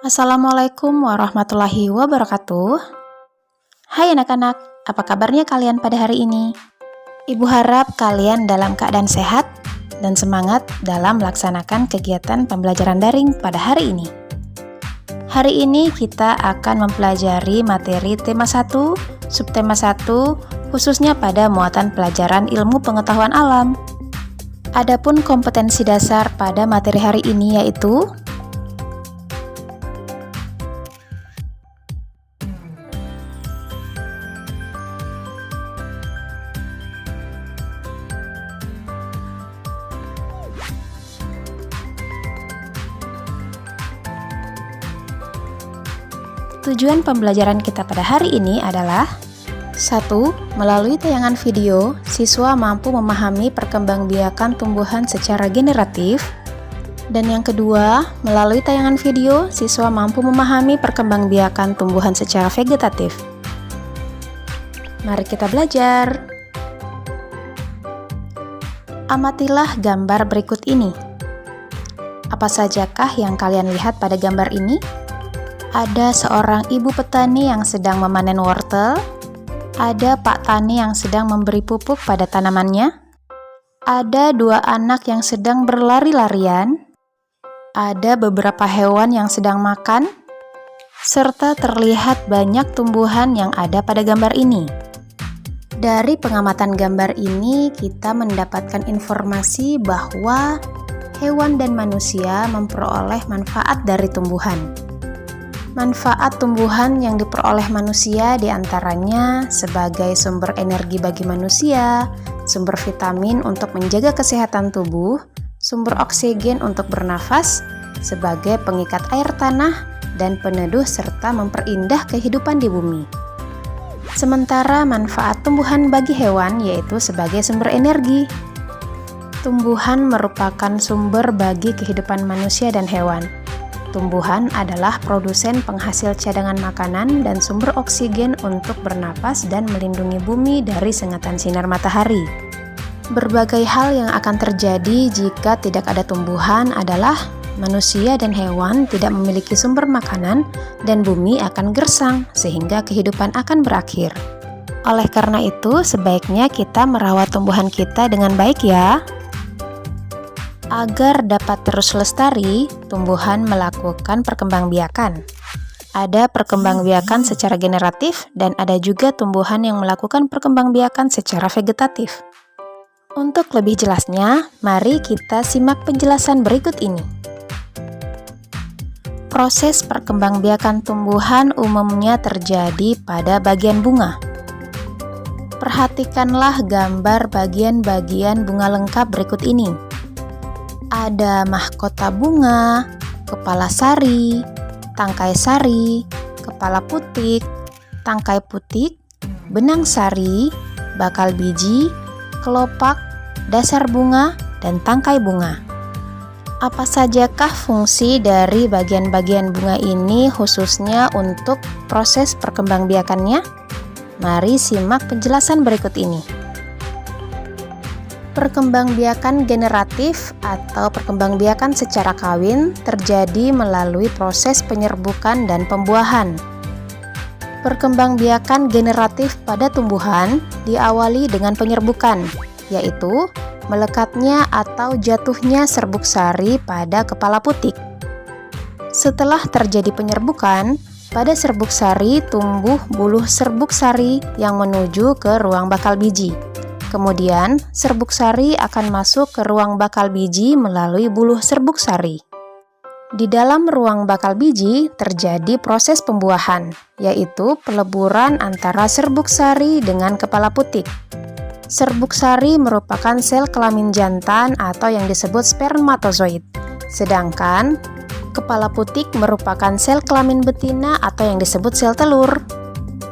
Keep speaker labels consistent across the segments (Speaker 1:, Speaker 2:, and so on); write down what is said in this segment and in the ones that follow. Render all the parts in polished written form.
Speaker 1: Assalamualaikum warahmatullahi wabarakatuh. Hai anak-anak, apa kabarnya kalian pada hari ini? Ibu harap kalian dalam keadaan sehat dan semangat dalam melaksanakan kegiatan pembelajaran daring pada hari ini. Hari ini kita akan mempelajari materi tema 1, subtema 1, khususnya pada muatan pelajaran ilmu pengetahuan alam. Adapun kompetensi dasar pada materi hari ini yaitu tujuan pembelajaran kita pada hari ini adalah 1. Melalui tayangan video, siswa mampu memahami perkembangbiakan tumbuhan secara generatif. Dan yang kedua, melalui tayangan video, siswa mampu memahami perkembangbiakan tumbuhan secara vegetatif. Mari kita belajar. Amatilah gambar berikut ini. Apa sajakah yang kalian lihat pada gambar ini? Ada seorang ibu petani yang sedang memanen wortel, ada Pak Tani yang sedang memberi pupuk pada tanamannya, ada dua anak yang sedang berlari-larian, ada beberapa hewan yang sedang makan, serta terlihat banyak tumbuhan yang ada pada gambar ini. Dari pengamatan gambar ini, kita mendapatkan informasi bahwa hewan dan manusia memperoleh manfaat dari tumbuhan. Manfaat tumbuhan yang diperoleh manusia diantaranya sebagai sumber energi bagi manusia, sumber vitamin untuk menjaga kesehatan tubuh, sumber oksigen untuk bernafas, sebagai pengikat air tanah, dan peneduh serta memperindah kehidupan di bumi. Sementara manfaat tumbuhan bagi hewan yaitu sebagai sumber energi. Tumbuhan merupakan sumber bagi kehidupan manusia dan hewan. Tumbuhan adalah produsen penghasil cadangan makanan dan sumber oksigen untuk bernapas dan melindungi bumi dari sengatan sinar matahari. Berbagai hal yang akan terjadi jika tidak ada tumbuhan adalah manusia dan hewan tidak memiliki sumber makanan dan bumi akan gersang sehingga kehidupan akan berakhir. Oleh karena itu, sebaiknya kita merawat tumbuhan kita dengan baik ya. Agar dapat terus lestari, tumbuhan melakukan perkembangbiakan. Ada perkembangbiakan secara generatif dan ada juga tumbuhan yang melakukan perkembangbiakan secara vegetatif. Untuk lebih jelasnya, mari kita simak penjelasan berikut ini. Proses perkembangbiakan tumbuhan umumnya terjadi pada bagian bunga. Perhatikanlah gambar bagian-bagian bunga lengkap berikut ini. Ada mahkota bunga, kepala sari, tangkai sari, kepala putik, tangkai putik, benang sari, bakal biji, kelopak, dasar bunga, dan tangkai bunga. Apa sajakah fungsi dari bagian-bagian bunga ini khususnya untuk proses perkembangbiakannya? Mari simak penjelasan berikut ini. Perkembangbiakan generatif atau perkembangbiakan secara kawin terjadi melalui proses penyerbukan dan pembuahan. Perkembangbiakan generatif pada tumbuhan diawali dengan penyerbukan, yaitu melekatnya atau jatuhnya serbuk sari pada kepala putik. Setelah terjadi penyerbukan, pada serbuk sari tumbuh buluh serbuk sari yang menuju ke ruang bakal biji. Kemudian, serbuk sari akan masuk ke ruang bakal biji melalui buluh serbuk sari. Di dalam ruang bakal biji terjadi proses pembuahan, yaitu peleburan antara serbuk sari dengan kepala putik. Serbuk sari merupakan sel kelamin jantan atau yang disebut spermatozoid, sedangkan kepala putik merupakan sel kelamin betina atau yang disebut sel telur.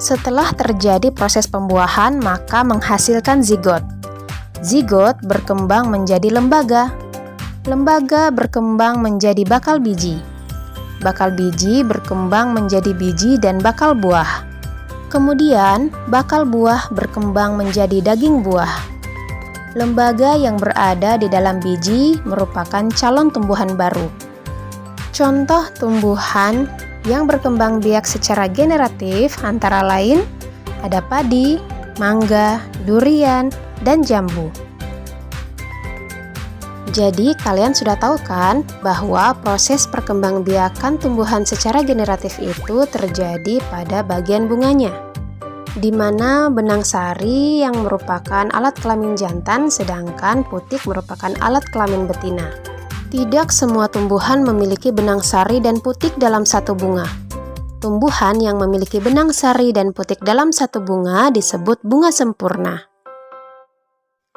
Speaker 1: Setelah terjadi proses pembuahan, maka menghasilkan zigot. Zigot berkembang menjadi lembaga. Lembaga berkembang menjadi bakal biji. Bakal biji berkembang menjadi biji dan bakal buah. Kemudian, bakal buah berkembang menjadi daging buah. Lembaga yang berada di dalam biji merupakan calon tumbuhan baru. Contoh tumbuhan yang berkembang biak secara generatif antara lain ada padi, mangga, durian, dan jambu. Jadi kalian sudah tahu kan bahwa proses perkembangbiakan tumbuhan secara generatif itu terjadi pada bagian bunganya, di mana benang sari yang merupakan alat kelamin jantan sedangkan putik merupakan alat kelamin betina. Tidak semua tumbuhan memiliki benang sari dan putik dalam satu bunga. Tumbuhan yang memiliki benang sari dan putik dalam satu bunga disebut bunga sempurna.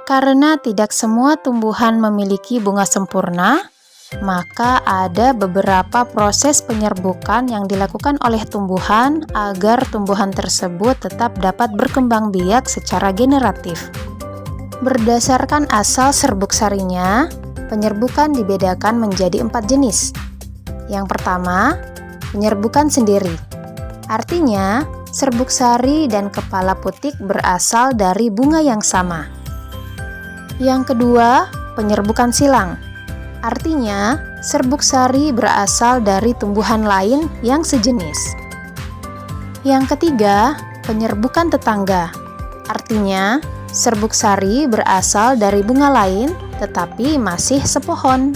Speaker 1: Karena tidak semua tumbuhan memiliki bunga sempurna, maka ada beberapa proses penyerbukan yang dilakukan oleh tumbuhan agar tumbuhan tersebut tetap dapat berkembang biak secara generatif. Berdasarkan asal serbuk sarinya, penyerbukan dibedakan menjadi 4 jenis. Yang pertama, penyerbukan sendiri. Artinya, serbuk sari dan kepala putik berasal dari bunga yang sama. Yang kedua, penyerbukan silang. Artinya, serbuk sari berasal dari tumbuhan lain yang sejenis. Yang ketiga, penyerbukan tetangga. Artinya, serbuk sari berasal dari bunga lain tetapi masih sepohon.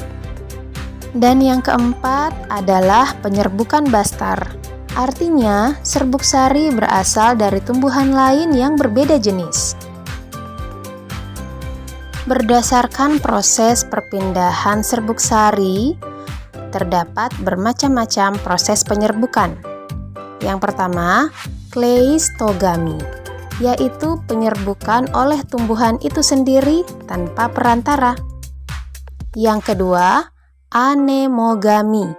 Speaker 1: Dan yang keempat adalah penyerbukan bastar. Artinya, serbuk sari berasal dari tumbuhan lain yang berbeda jenis. Berdasarkan proses perpindahan serbuk sari, terdapat bermacam-macam proses penyerbukan. Yang pertama, kleistogami, yaitu penyerbukan oleh tumbuhan itu sendiri tanpa perantara. Yang kedua, anemogami,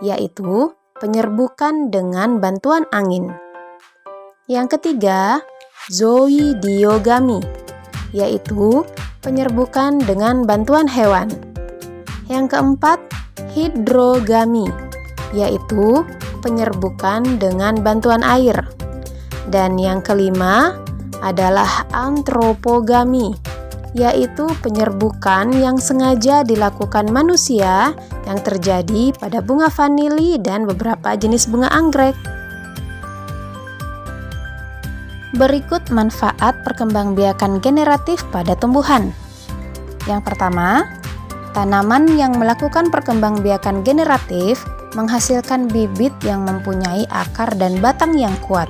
Speaker 1: yaitu penyerbukan dengan bantuan angin. Yang ketiga, zoidiogami, yaitu penyerbukan dengan bantuan hewan. Yang keempat, hidrogami, yaitu penyerbukan dengan bantuan air. Dan yang kelima adalah antropogami, yaitu penyerbukan yang sengaja dilakukan manusia yang terjadi pada bunga vanili dan beberapa jenis bunga anggrek. Berikut manfaat perkembangbiakan generatif pada tumbuhan. Yang pertama, tanaman yang melakukan perkembangbiakan generatif menghasilkan bibit yang mempunyai akar dan batang yang kuat.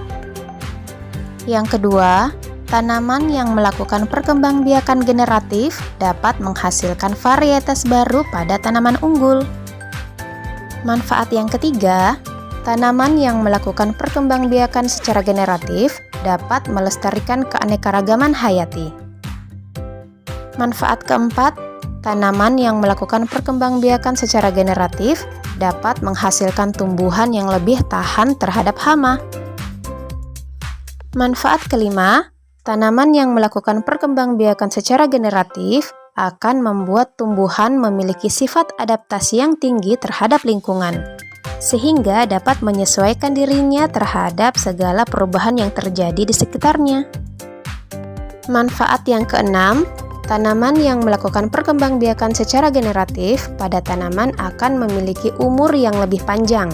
Speaker 1: Yang kedua, tanaman yang melakukan perkembangbiakan generatif dapat menghasilkan varietas baru pada tanaman unggul. Manfaat yang ketiga, tanaman yang melakukan perkembangbiakan secara generatif dapat melestarikan keanekaragaman hayati. Manfaat keempat, tanaman yang melakukan perkembangbiakan secara generatif dapat menghasilkan tumbuhan yang lebih tahan terhadap hama. Manfaat kelima, tanaman yang melakukan perkembangbiakan secara generatif akan membuat tumbuhan memiliki sifat adaptasi yang tinggi terhadap lingkungan, sehingga dapat menyesuaikan dirinya terhadap segala perubahan yang terjadi di sekitarnya. Manfaat yang keenam, tanaman yang melakukan perkembangbiakan secara generatif pada tanaman akan memiliki umur yang lebih panjang.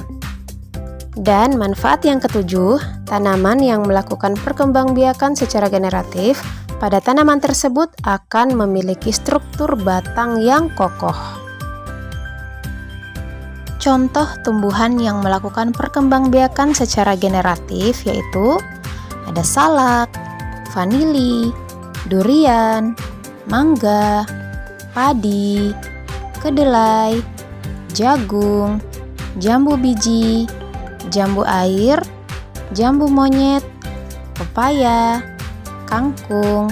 Speaker 1: Dan manfaat yang ketujuh, tanaman yang melakukan perkembangbiakan secara generatif pada tanaman tersebut akan memiliki struktur batang yang kokoh. Contoh tumbuhan yang melakukan perkembangbiakan secara generatif yaitu ada salak, vanili, durian, mangga, padi, kedelai, jagung, jambu biji, jambu air, jambu monyet, pepaya, kangkung,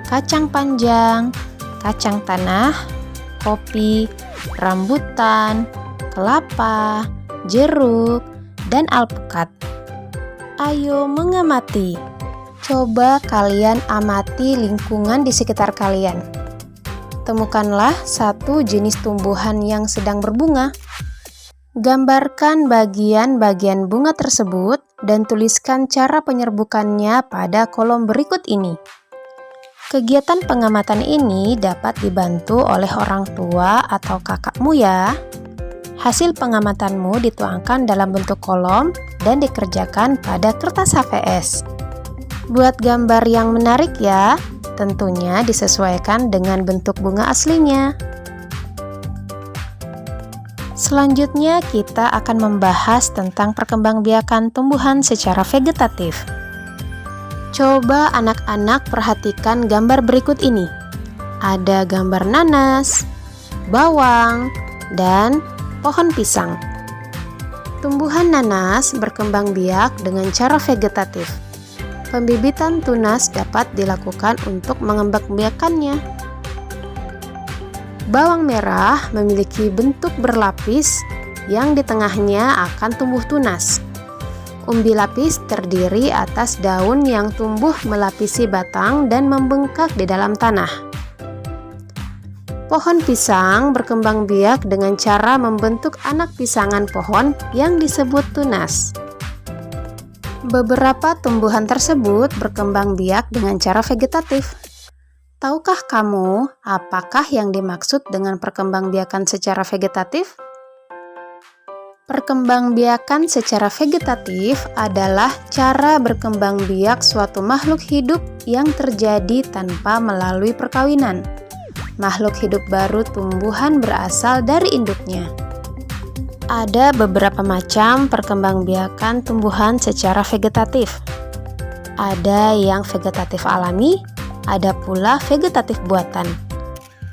Speaker 1: kacang panjang, kacang tanah, kopi, rambutan, kelapa, jeruk, dan alpukat. Ayo mengamati. Coba kalian amati lingkungan di sekitar kalian. Temukanlah satu jenis tumbuhan yang sedang berbunga. Gambarkan bagian-bagian bunga tersebut dan tuliskan cara penyerbukannya pada kolom berikut ini. Kegiatan pengamatan ini dapat dibantu oleh orang tua atau kakakmu ya. Hasil pengamatanmu dituangkan dalam bentuk kolom dan dikerjakan pada kertas HVS. Buat gambar yang menarik ya, tentunya disesuaikan dengan bentuk bunga aslinya. Selanjutnya kita akan membahas tentang perkembangbiakan tumbuhan secara vegetatif. Coba anak-anak perhatikan gambar berikut ini. Ada gambar nanas, bawang, dan pohon pisang. Tumbuhan nanas berkembang biak dengan cara vegetatif. Pembibitan tunas dapat dilakukan untuk mengembangbiakannya. Bawang merah memiliki bentuk berlapis yang di tengahnya akan tumbuh tunas. Umbi lapis terdiri atas daun yang tumbuh melapisi batang dan membengkak di dalam tanah. Pohon pisang berkembang biak dengan cara membentuk anak pisangan pohon yang disebut tunas. Beberapa tumbuhan tersebut berkembang biak dengan cara vegetatif. Tahukah kamu apakah yang dimaksud dengan perkembangbiakan secara vegetatif? Perkembangbiakan secara vegetatif adalah cara berkembang biak suatu makhluk hidup yang terjadi tanpa melalui perkawinan. Makhluk hidup baru tumbuhan berasal dari induknya. Ada beberapa macam perkembangbiakan tumbuhan secara vegetatif. Ada yang vegetatif alami, ada pula vegetatif buatan.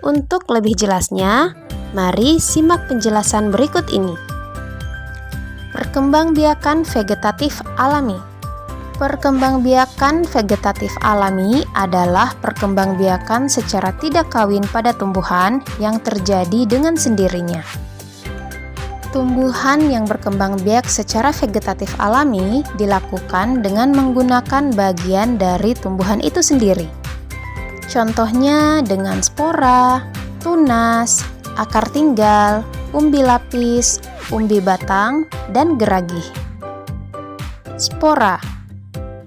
Speaker 1: Untuk lebih jelasnya, mari simak penjelasan berikut ini. Perkembangbiakan vegetatif alami. Perkembangbiakan vegetatif alami adalah perkembangbiakan secara tidak kawin pada tumbuhan yang terjadi dengan sendirinya. Tumbuhan yang berkembang biak secara vegetatif alami dilakukan dengan menggunakan bagian dari tumbuhan itu sendiri. Contohnya dengan spora, tunas, akar tinggal, umbi lapis, umbi batang, dan geragih. Spora.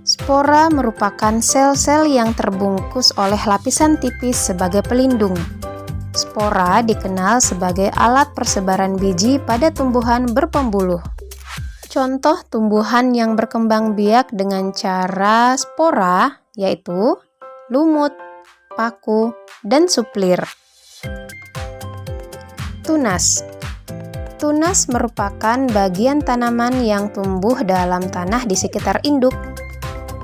Speaker 1: Spora merupakan sel-sel yang terbungkus oleh lapisan tipis sebagai pelindung. Spora dikenal sebagai alat persebaran biji pada tumbuhan berpembuluh. Contoh tumbuhan yang berkembang biak dengan cara spora yaitu lumut, paku, dan suplir. Tunas. Tunas merupakan bagian tanaman yang tumbuh dalam tanah di sekitar induk.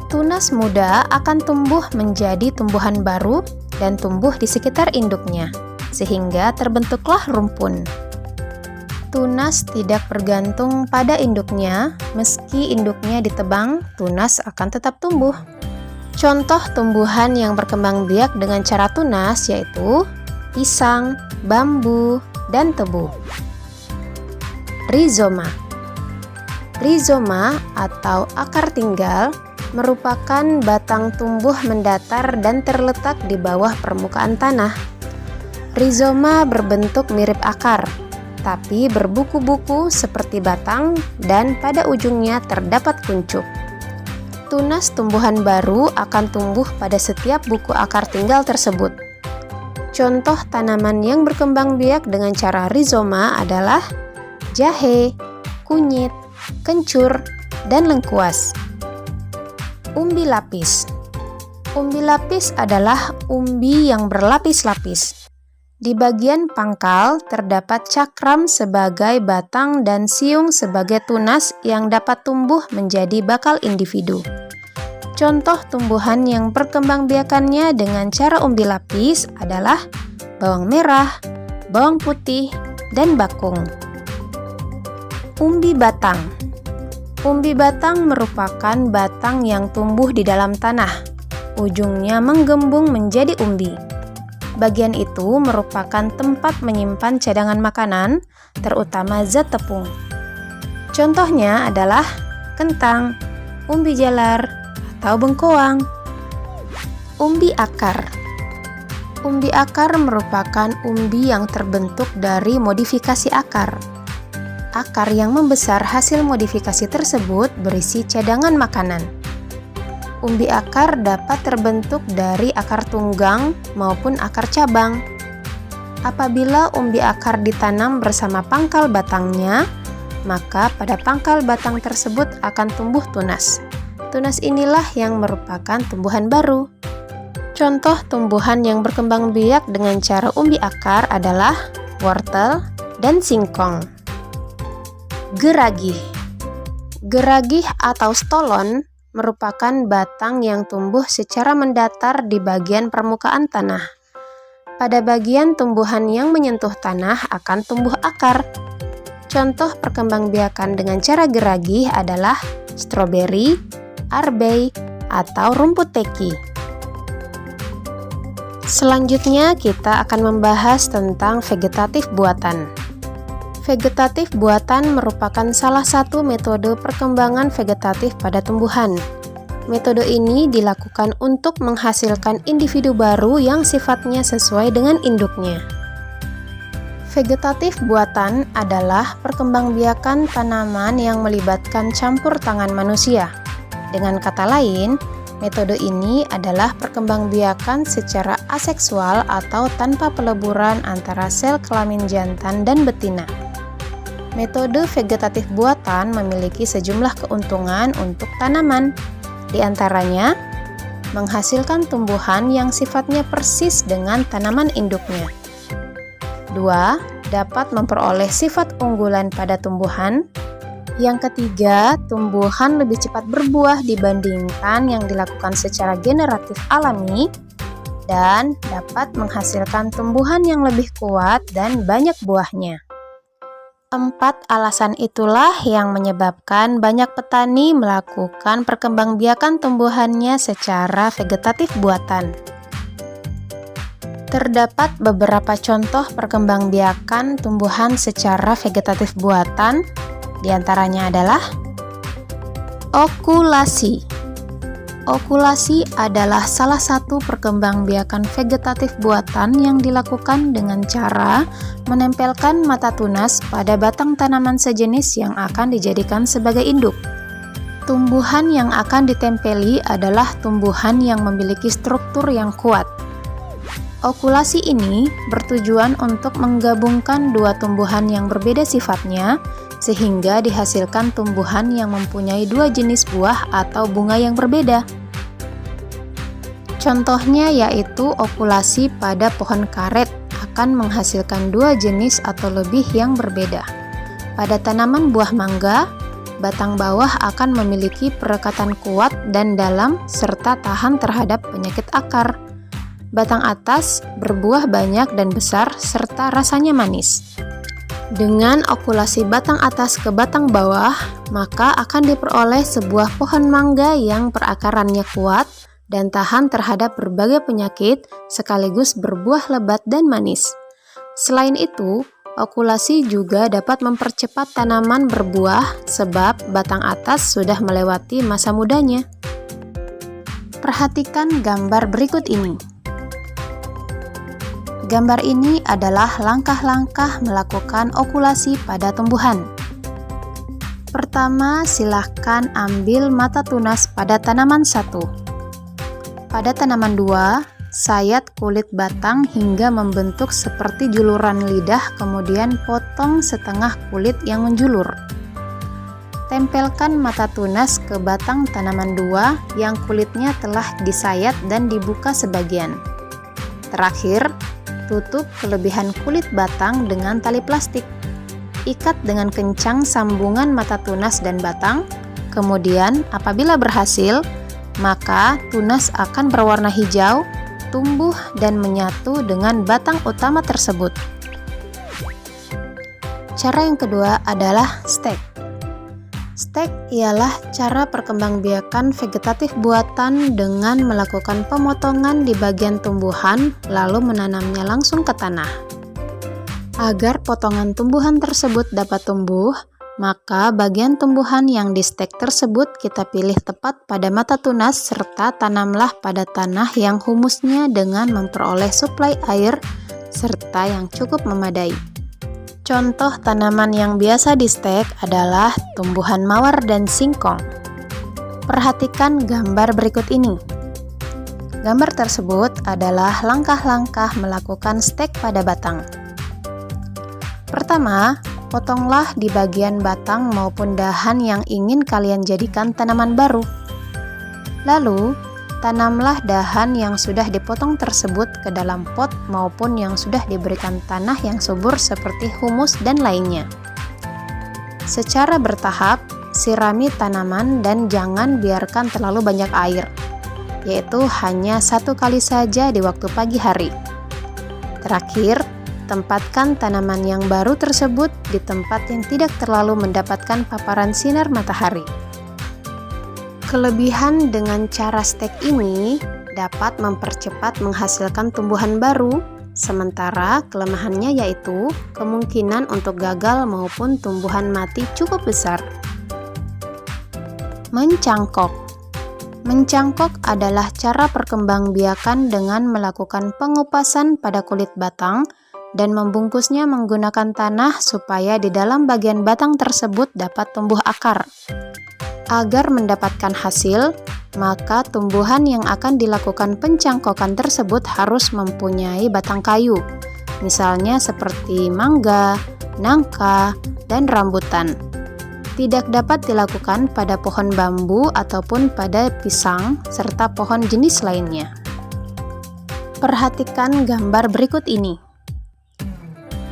Speaker 1: Tunas muda akan tumbuh menjadi tumbuhan baru dan tumbuh di sekitar induknya, sehingga terbentuklah rumpun. Tunas tidak bergantung pada induknya, meski induknya ditebang, tunas akan tetap tumbuh. Contoh tumbuhan yang berkembang biak dengan cara tunas yaitu pisang, bambu, dan tebu. Rizoma. Rizoma atau akar tinggal merupakan batang tumbuh mendatar dan terletak di bawah permukaan tanah. Rizoma berbentuk mirip akar, tapi berbuku-buku seperti batang dan pada ujungnya terdapat kuncup. Tunas tumbuhan baru akan tumbuh pada setiap buku akar tinggal tersebut. Contoh tanaman yang berkembang biak dengan cara rizoma adalah jahe, kunyit, kencur, dan lengkuas. Umbi lapis. Umbi lapis adalah umbi yang berlapis-lapis. Di bagian pangkal terdapat cakram sebagai batang dan siung sebagai tunas yang dapat tumbuh menjadi bakal individu. Contoh tumbuhan yang perkembangbiakannya dengan cara umbi lapis adalah bawang merah, bawang putih, dan bakung. Umbi batang. Umbi batang merupakan batang yang tumbuh di dalam tanah. Ujungnya menggembung menjadi umbi. Bagian itu merupakan tempat menyimpan cadangan makanan, terutama zat tepung. Contohnya adalah kentang, umbi jalar, atau bengkoang. Umbi akar. Umbi akar merupakan umbi yang terbentuk dari modifikasi akar. Akar yang membesar hasil modifikasi tersebut berisi cadangan makanan. Umbi akar dapat terbentuk dari akar tunggang maupun akar cabang. Apabila umbi akar ditanam bersama pangkal batangnya, maka pada pangkal batang tersebut akan tumbuh tunas. Tunas inilah yang merupakan tumbuhan baru. Contoh tumbuhan yang berkembang biak dengan cara umbi akar adalah wortel dan singkong. Geragih. Geragih atau stolon merupakan batang yang tumbuh secara mendatar di bagian permukaan tanah. Pada bagian tumbuhan yang menyentuh tanah akan tumbuh akar. Contoh perkembangbiakan dengan cara geragih adalah stroberi, arbei, atau rumput teki. Selanjutnya kita akan membahas tentang vegetatif buatan. Vegetatif buatan merupakan salah satu metode perkembangan vegetatif pada tumbuhan. Metode ini dilakukan untuk menghasilkan individu baru yang sifatnya sesuai dengan induknya. Vegetatif buatan adalah perkembangbiakan tanaman yang melibatkan campur tangan manusia. Dengan kata lain, metode ini adalah perkembangbiakan secara aseksual atau tanpa peleburan antara sel kelamin jantan dan betina. Metode vegetatif buatan memiliki sejumlah keuntungan untuk tanaman. Di antaranya, menghasilkan tumbuhan yang sifatnya persis dengan tanaman induknya. 2. Dapat memperoleh sifat unggulan pada tumbuhan. Yang ketiga, tumbuhan lebih cepat berbuah dibandingkan yang dilakukan secara generatif alami. Dan dapat menghasilkan tumbuhan yang lebih kuat dan banyak buahnya. 4 alasan itulah yang menyebabkan banyak petani melakukan perkembangbiakan tumbuhannya secara vegetatif buatan. Terdapat beberapa contoh perkembangbiakan tumbuhan secara vegetatif buatan, diantaranya adalah okulasi. Okulasi adalah salah satu perkembangbiakan vegetatif buatan yang dilakukan dengan cara menempelkan mata tunas pada batang tanaman sejenis yang akan dijadikan sebagai induk. Tumbuhan yang akan ditempeli adalah tumbuhan yang memiliki struktur yang kuat. Okulasi ini bertujuan untuk menggabungkan dua tumbuhan yang berbeda sifatnya, sehingga dihasilkan tumbuhan yang mempunyai dua jenis buah atau bunga yang berbeda. Contohnya yaitu okulasi pada pohon karet akan menghasilkan dua jenis atau lebih yang berbeda. Pada tanaman buah mangga, batang bawah akan memiliki perekatan kuat dan dalam serta tahan terhadap penyakit akar. Batang atas berbuah banyak dan besar serta rasanya manis. Dengan okulasi batang atas ke batang bawah, maka akan diperoleh sebuah pohon mangga yang perakarannya kuat dan tahan terhadap berbagai penyakit sekaligus berbuah lebat dan manis. Selain itu, okulasi juga dapat mempercepat tanaman berbuah sebab batang atas sudah melewati masa mudanya. Perhatikan gambar berikut ini. Gambar ini adalah langkah-langkah melakukan okulasi pada tumbuhan. Pertama, silahkan ambil mata tunas pada tanaman 1. Pada tanaman 2, sayat kulit batang hingga membentuk seperti juluran lidah, kemudian potong setengah kulit yang menjulur. Tempelkan mata tunas ke batang tanaman 2 yang kulitnya telah disayat dan dibuka sebagian. Terakhir, tutup kelebihan kulit batang dengan tali plastik. Ikat dengan kencang sambungan mata tunas dan batang. Kemudian, apabila berhasil, maka tunas akan berwarna hijau, tumbuh dan menyatu dengan batang utama tersebut. Cara yang kedua adalah stek. Stek ialah cara perkembangbiakan vegetatif buatan dengan melakukan pemotongan di bagian tumbuhan lalu menanamnya langsung ke tanah. Agar potongan tumbuhan tersebut dapat tumbuh, maka bagian tumbuhan yang di stek tersebut kita pilih tepat pada mata tunas serta tanamlah pada tanah yang humusnya dengan memperoleh suplai air serta yang cukup memadai. Contoh tanaman yang biasa di stek adalah tumbuhan mawar dan singkong. Perhatikan gambar berikut ini. Gambar tersebut adalah langkah-langkah melakukan stek pada batang. Pertama, potonglah di bagian batang maupun dahan yang ingin kalian jadikan tanaman baru. Lalu, tanamlah dahan yang sudah dipotong tersebut ke dalam pot maupun yang sudah diberikan tanah yang subur seperti humus dan lainnya. Secara bertahap, sirami tanaman dan jangan biarkan terlalu banyak air, yaitu hanya 1 kali saja di waktu pagi hari. Terakhir, tempatkan tanaman yang baru tersebut di tempat yang tidak terlalu mendapatkan paparan sinar matahari. Kelebihan dengan cara stek ini dapat mempercepat menghasilkan tumbuhan baru, sementara kelemahannya yaitu kemungkinan untuk gagal maupun tumbuhan mati cukup besar. Mencangkok. Mencangkok adalah cara perkembangbiakan dengan melakukan pengupasan pada kulit batang dan membungkusnya menggunakan tanah supaya di dalam bagian batang tersebut dapat tumbuh akar. Agar mendapatkan hasil, maka tumbuhan yang akan dilakukan pencangkokan tersebut harus mempunyai batang kayu, misalnya seperti mangga, nangka, dan rambutan. Tidak dapat dilakukan pada pohon bambu ataupun pada pisang, serta pohon jenis lainnya. Perhatikan gambar berikut ini.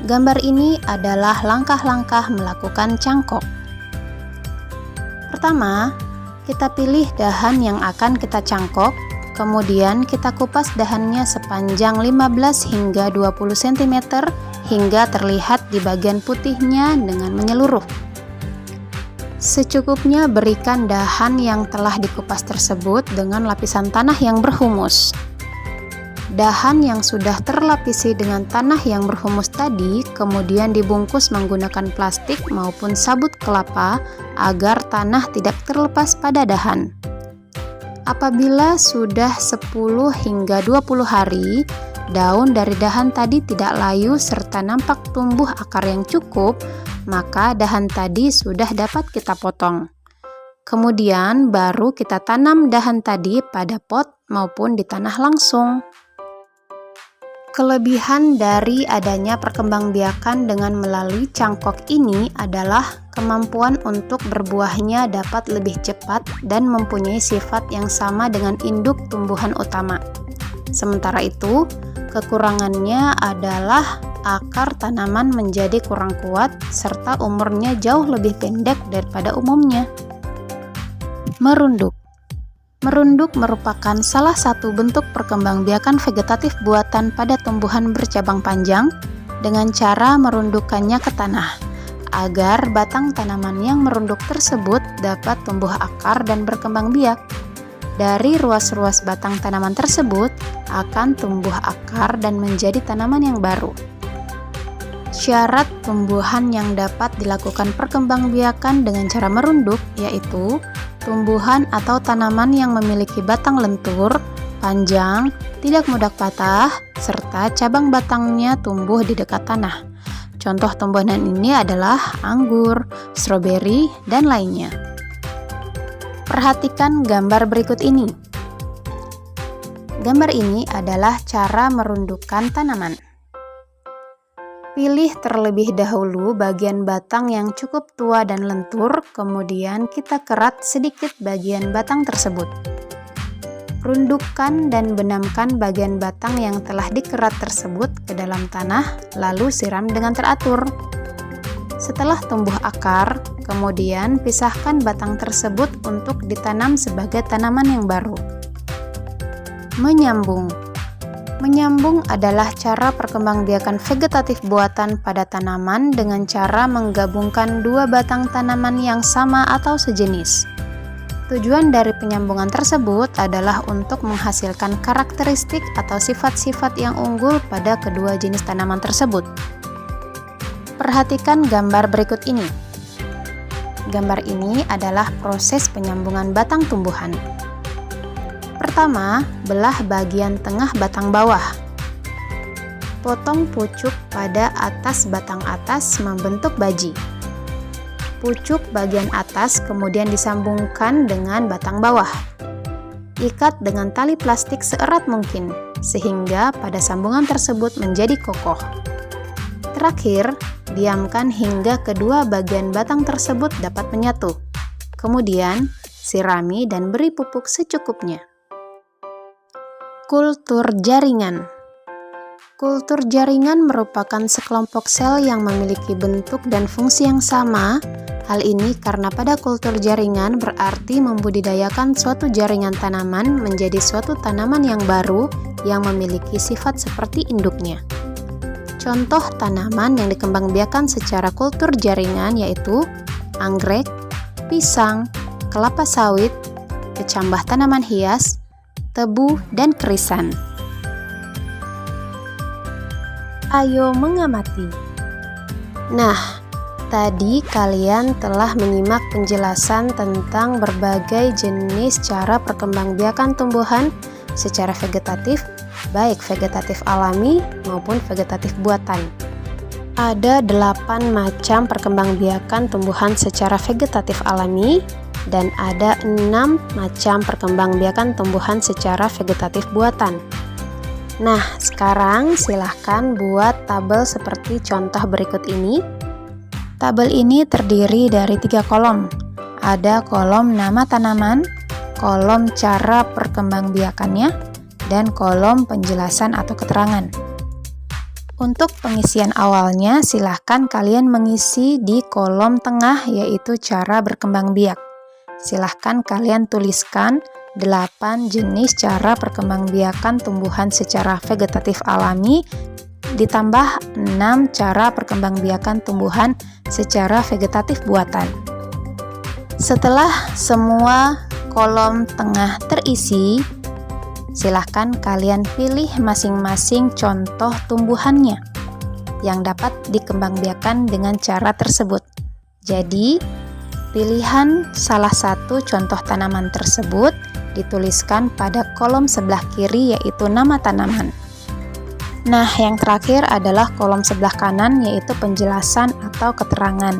Speaker 1: Gambar ini adalah langkah-langkah melakukan cangkok. Pertama, kita pilih dahan yang akan kita cangkok, kemudian kita kupas dahannya sepanjang 15 hingga 20 cm hingga terlihat di bagian putihnya dengan menyeluruh. Secukupnya berikan dahan yang telah dikupas tersebut dengan lapisan tanah yang berhumus. Dahan yang sudah terlapisi dengan tanah yang berhumus tadi kemudian dibungkus menggunakan plastik maupun sabut kelapa agar tanah tidak terlepas pada dahan. Apabila sudah 10 hingga 20 hari, daun dari dahan tadi tidak layu serta nampak tumbuh akar yang cukup, maka dahan tadi sudah dapat kita potong. Kemudian baru kita tanam dahan tadi pada pot maupun di tanah langsung. Kelebihan dari adanya perkembangbiakan dengan melalui cangkok ini adalah kemampuan untuk berbuahnya dapat lebih cepat dan mempunyai sifat yang sama dengan induk tumbuhan utama. Sementara itu, kekurangannya adalah akar tanaman menjadi kurang kuat serta umurnya jauh lebih pendek daripada umumnya. Merunduk. Merunduk merupakan salah satu bentuk perkembangbiakan vegetatif buatan pada tumbuhan bercabang panjang dengan cara merundukkannya ke tanah, agar batang tanaman yang merunduk tersebut dapat tumbuh akar dan berkembang biak. Dari ruas-ruas batang tanaman tersebut akan tumbuh akar dan menjadi tanaman yang baru. Syarat tumbuhan yang dapat dilakukan perkembangbiakan dengan cara merunduk yaitu tumbuhan atau tanaman yang memiliki batang lentur, panjang, tidak mudah patah, serta cabang batangnya tumbuh di dekat tanah. Contoh tumbuhan ini adalah anggur, stroberi, dan lainnya. Perhatikan gambar berikut ini. Gambar ini adalah cara merundukkan tanaman. Pilih terlebih dahulu bagian batang yang cukup tua dan lentur, kemudian kita kerat sedikit bagian batang tersebut. Rundukkan dan benamkan bagian batang yang telah dikerat tersebut ke dalam tanah, lalu siram dengan teratur. Setelah tumbuh akar, kemudian pisahkan batang tersebut untuk ditanam sebagai tanaman yang baru. Menyambung. Menyambung adalah cara perkembangbiakan vegetatif buatan pada tanaman dengan cara menggabungkan dua batang tanaman yang sama atau sejenis. Tujuan dari penyambungan tersebut adalah untuk menghasilkan karakteristik atau sifat-sifat yang unggul pada kedua jenis tanaman tersebut. Perhatikan gambar berikut ini. Gambar ini adalah proses penyambungan batang tumbuhan. Pertama, belah bagian tengah batang bawah. Potong pucuk pada atas batang atas membentuk baji. Pucuk bagian atas kemudian disambungkan dengan batang bawah. Ikat dengan tali plastik seerat mungkin, sehingga pada sambungan tersebut menjadi kokoh. Terakhir, diamkan hingga kedua bagian batang tersebut dapat menyatu. Kemudian, sirami dan beri pupuk secukupnya. Kultur jaringan. Kultur jaringan merupakan sekelompok sel yang memiliki bentuk dan fungsi yang sama. Hal ini karena pada kultur jaringan berarti membudidayakan suatu jaringan tanaman menjadi suatu tanaman yang baru yang memiliki sifat seperti induknya. Contoh tanaman yang dikembangbiakan secara kultur jaringan yaitu anggrek, pisang, kelapa sawit, kecambah tanaman hias, tebu, dan kerisan. Ayo mengamati. Nah, tadi kalian telah menyimak penjelasan tentang berbagai jenis cara perkembangbiakan tumbuhan secara vegetatif, baik vegetatif alami maupun vegetatif buatan. Ada 8 macam perkembangbiakan tumbuhan secara vegetatif alami dan ada 6 macam perkembangbiakan tumbuhan secara vegetatif buatan. Nah, sekarang silahkan buat tabel seperti contoh berikut ini. Tabel ini terdiri dari 3 kolom. Ada kolom nama tanaman, kolom cara perkembangbiakannya, dan kolom penjelasan atau keterangan. Untuk pengisian awalnya, silahkan kalian mengisi di kolom tengah yaitu cara berkembang biak. Silahkan kalian tuliskan 8 jenis cara perkembangbiakan tumbuhan secara vegetatif alami ditambah 6 cara perkembangbiakan tumbuhan secara vegetatif buatan. Setelah semua kolom tengah terisi, silahkan kalian pilih masing-masing contoh tumbuhannya yang dapat dikembangbiakan dengan cara tersebut. Jadi, pilihan salah satu contoh tanaman tersebut dituliskan pada kolom sebelah kiri yaitu nama tanaman. Nah, yang terakhir adalah kolom sebelah kanan yaitu penjelasan atau keterangan.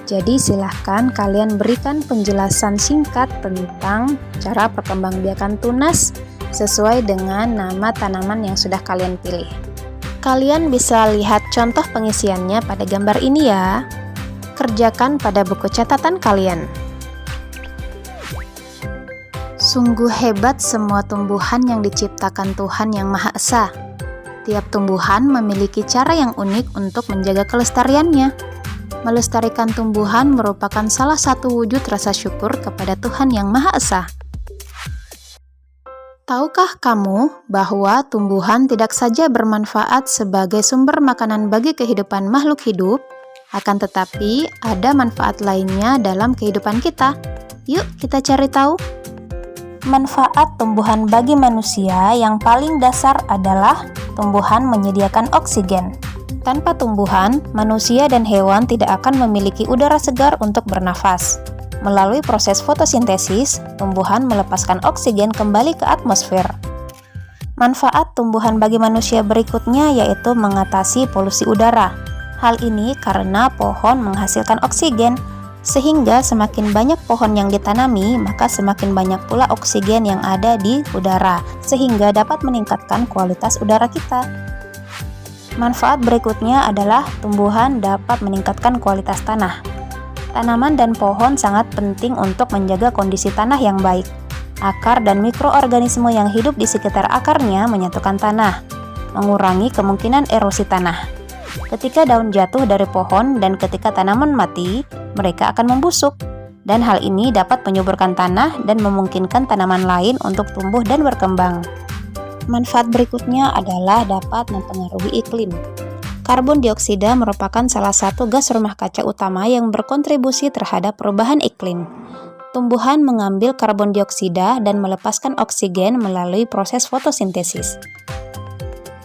Speaker 1: Jadi silahkan kalian berikan penjelasan singkat tentang cara perkembangbiakan tunas sesuai dengan nama tanaman yang sudah kalian pilih. Kalian bisa lihat contoh pengisiannya pada gambar ini ya. Kerjakan pada buku catatan kalian. Sungguh hebat semua tumbuhan yang diciptakan Tuhan Yang Maha Esa. Tiap tumbuhan memiliki cara yang unik untuk menjaga kelestariannya. Melestarikan tumbuhan merupakan salah satu wujud rasa syukur kepada Tuhan Yang Maha Esa. Tahukah kamu bahwa tumbuhan tidak saja bermanfaat sebagai sumber makanan bagi kehidupan makhluk hidup, akan tetapi ada manfaat lainnya dalam kehidupan kita? Yuk kita cari tahu. Manfaat tumbuhan bagi manusia yang paling dasar adalah tumbuhan menyediakan oksigen. Tanpa tumbuhan, manusia dan hewan tidak akan memiliki udara segar untuk bernafas. Melalui proses fotosintesis, tumbuhan melepaskan oksigen kembali ke atmosfer. Manfaat tumbuhan bagi manusia berikutnya yaitu mengatasi polusi udara. Hal ini karena pohon menghasilkan oksigen, sehingga semakin banyak pohon yang ditanami, maka semakin banyak pula oksigen yang ada di udara, sehingga dapat meningkatkan kualitas udara kita. Manfaat berikutnya adalah tumbuhan dapat meningkatkan kualitas tanah. Tanaman dan pohon sangat penting untuk menjaga kondisi tanah yang baik. Akar dan mikroorganisme yang hidup di sekitar akarnya menyatukan tanah, mengurangi kemungkinan erosi tanah. Ketika daun jatuh dari pohon dan ketika tanaman mati, mereka akan membusuk. Dan hal ini dapat menyuburkan tanah dan memungkinkan tanaman lain untuk tumbuh dan berkembang. Manfaat berikutnya adalah dapat mempengaruhi iklim. Karbon dioksida merupakan salah satu gas rumah kaca utama yang berkontribusi terhadap perubahan iklim. Tumbuhan mengambil karbon dioksida dan melepaskan oksigen melalui proses fotosintesis.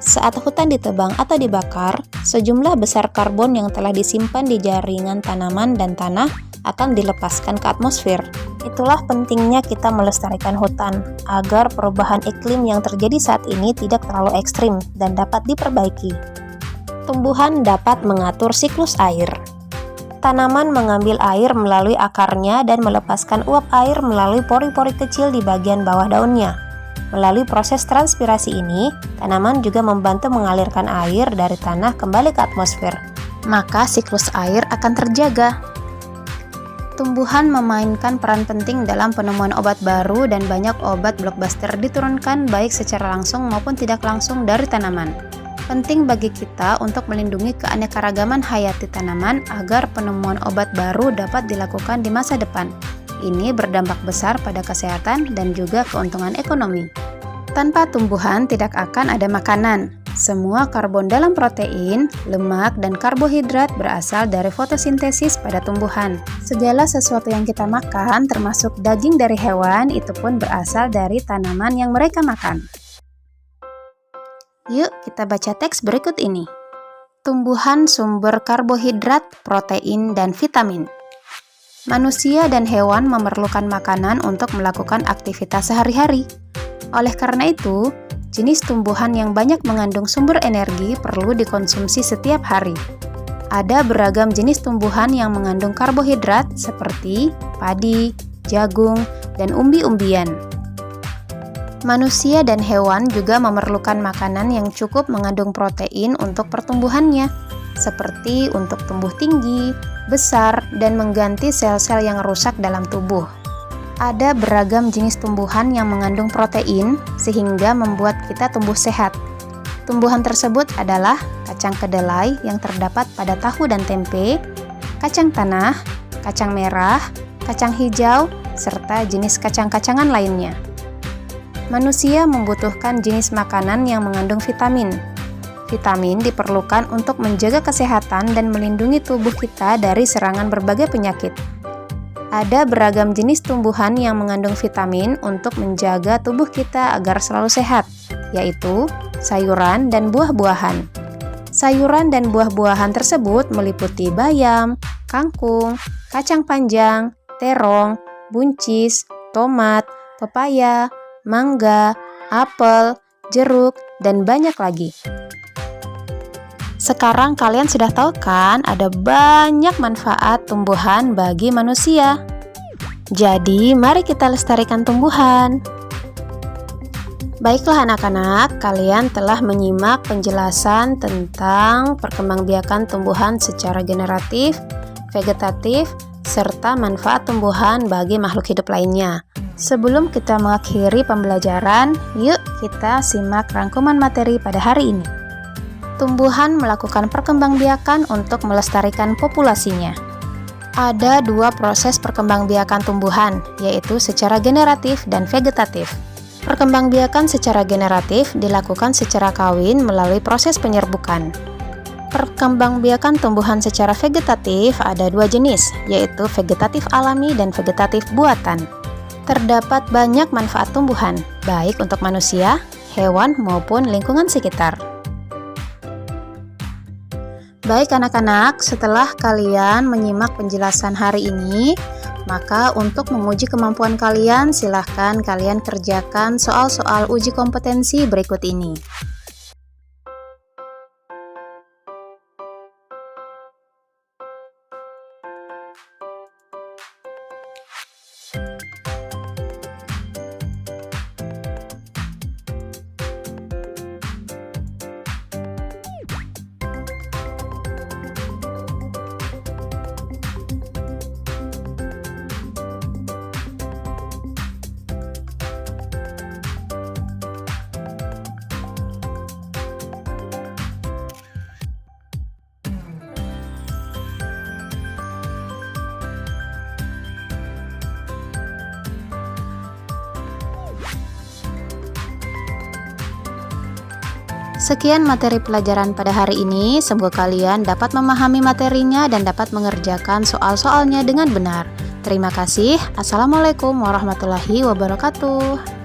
Speaker 1: Saat hutan ditebang atau dibakar, sejumlah besar karbon yang telah disimpan di jaringan tanaman dan tanah akan dilepaskan ke atmosfer. Itulah pentingnya kita melestarikan hutan, agar perubahan iklim yang terjadi saat ini tidak terlalu ekstrim dan dapat diperbaiki. Tumbuhan dapat mengatur siklus air.
Speaker 2: Tanaman mengambil air melalui akarnya dan melepaskan uap air melalui pori-pori kecil di bagian bawah daunnya. Melalui proses transpirasi ini, tanaman juga membantu mengalirkan air dari tanah kembali ke atmosfer. Maka siklus air akan terjaga. Tumbuhan memainkan peran penting dalam penemuan obat baru dan banyak obat blockbuster diturunkan baik secara langsung maupun tidak langsung dari tanaman. Penting bagi kita untuk melindungi keanekaragaman hayati tanaman agar penemuan obat baru dapat dilakukan di masa depan. Ini berdampak besar pada kesehatan dan juga keuntungan ekonomi. Tanpa tumbuhan tidak akan ada makanan. Semua karbon dalam protein, lemak, dan karbohidrat berasal dari fotosintesis pada tumbuhan. Segala sesuatu yang kita makan, termasuk daging dari hewan, itu pun berasal dari tanaman yang mereka makan. Yuk kita baca teks berikut ini. Tumbuhan sumber karbohidrat, protein, dan vitamin. Manusia dan hewan memerlukan makanan untuk melakukan aktivitas sehari-hari. Oleh karena itu, jenis tumbuhan yang banyak mengandung sumber energi perlu dikonsumsi setiap hari. Ada beragam jenis tumbuhan yang mengandung karbohidrat seperti padi, jagung, dan umbi-umbian. Manusia dan hewan juga memerlukan makanan yang cukup mengandung protein untuk pertumbuhannya, seperti untuk tumbuh tinggi, besar, dan mengganti sel-sel yang rusak dalam tubuh. Ada beragam jenis tumbuhan yang mengandung protein sehingga membuat kita tumbuh sehat. Tumbuhan tersebut adalah kacang kedelai yang terdapat pada tahu dan tempe, kacang tanah, kacang merah, kacang hijau, serta jenis kacang-kacangan lainnya. Manusia membutuhkan jenis makanan yang mengandung vitamin. Vitamin diperlukan untuk menjaga kesehatan dan melindungi tubuh kita dari serangan berbagai penyakit. Ada beragam jenis tumbuhan yang mengandung vitamin untuk menjaga tubuh kita agar selalu sehat, yaitu sayuran dan buah-buahan. Sayuran dan buah-buahan tersebut meliputi bayam, kangkung, kacang panjang, terong, buncis, tomat, pepaya, mangga, apel, jeruk, dan banyak lagi. Sekarang kalian sudah tahu kan ada banyak manfaat tumbuhan bagi manusia. Jadi mari kita lestarikan tumbuhan. Baiklah anak-anak, kalian telah menyimak penjelasan tentang perkembangbiakan tumbuhan secara generatif, vegetatif, serta manfaat tumbuhan bagi makhluk hidup lainnya. Sebelum kita mengakhiri pembelajaran, yuk kita simak rangkuman materi pada hari ini. Tumbuhan melakukan perkembangbiakan untuk melestarikan populasinya. Ada dua proses perkembangbiakan tumbuhan, yaitu secara generatif dan vegetatif. Perkembangbiakan secara generatif dilakukan secara kawin melalui proses penyerbukan. Perkembangbiakan tumbuhan secara vegetatif ada dua jenis, yaitu vegetatif alami dan vegetatif buatan. Terdapat banyak manfaat tumbuhan, baik untuk manusia, hewan, maupun lingkungan sekitar. Baik anak-anak, setelah kalian menyimak penjelasan hari ini, maka untuk menguji kemampuan kalian, silahkan kalian kerjakan soal-soal uji kompetensi berikut ini. Sekian materi pelajaran pada hari ini, semoga kalian dapat memahami materinya dan dapat mengerjakan soal-soalnya dengan benar. Terima kasih. Assalamualaikum warahmatullahi wabarakatuh.